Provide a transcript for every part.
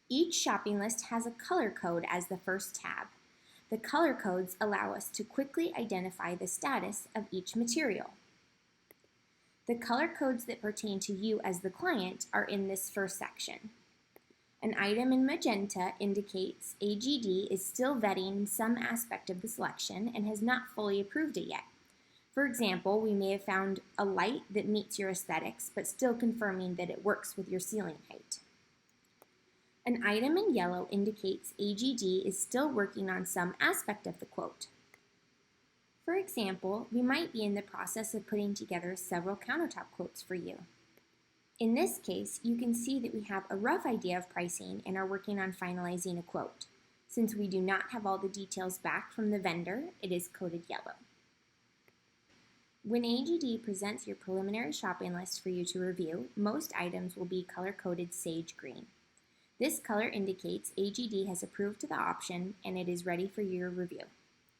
Each shopping list has a color code as the first tab. The color codes allow us to quickly identify the status of each material. The color codes that pertain to you as the client are in this first section. An item in magenta indicates AGD is still vetting some aspect of the selection and has not fully approved it yet. For example, we may have found a light that meets your aesthetics, but still confirming that it works with your ceiling height. An item in yellow indicates AGD is still working on some aspect of the quote. For example, we might be in the process of putting together several countertop quotes for you. In this case, you can see that we have a rough idea of pricing and are working on finalizing a quote. Since we do not have all the details back from the vendor, it is coded yellow. When AGD presents your preliminary shopping list for you to review, most items will be color-coded sage green. This color indicates AGD has approved the option and it is ready for your review.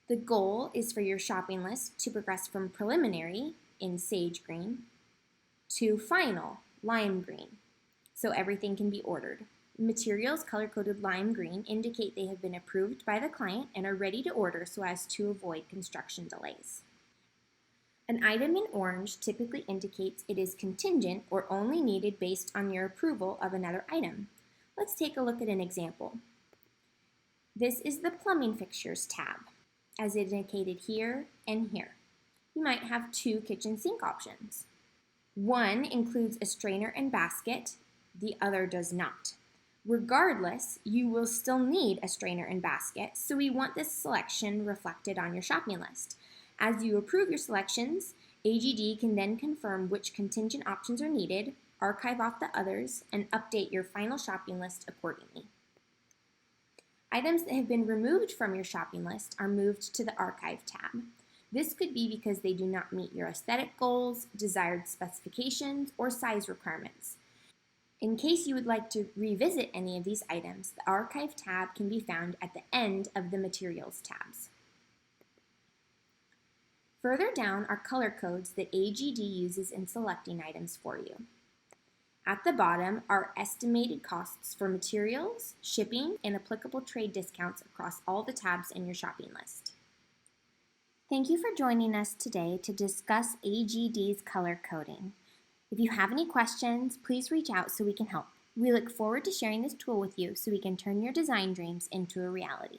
The goal is for your shopping list to progress from preliminary, in sage green, to final, lime green, so everything can be ordered. Materials color-coded lime green indicate they have been approved by the client and are ready to order so as to avoid construction delays. An item in orange typically indicates it is contingent or only needed based on your approval of another item. Let's take a look at an example. This is the plumbing fixtures tab, as indicated here and here. You might have two kitchen sink options. One includes a strainer and basket, the other does not. Regardless, you will still need a strainer and basket, so we want this selection reflected on your shopping list. As you approve your selections, AGD can then confirm which contingent options are needed, archive off the others, and update your final shopping list accordingly. Items that have been removed from your shopping list are moved to the Archive tab. This could be because they do not meet your aesthetic goals, desired specifications, or size requirements. In case you would like to revisit any of these items, the Archive tab can be found at the end of the Materials tabs. Further down are color codes that AGD uses in selecting items for you. At the bottom are estimated costs for materials, shipping, and applicable trade discounts across all the tabs in your shopping list. Thank you for joining us today to discuss AGD's color coding. If you have any questions, please reach out so we can help. We look forward to sharing this tool with you so we can turn your design dreams into a reality.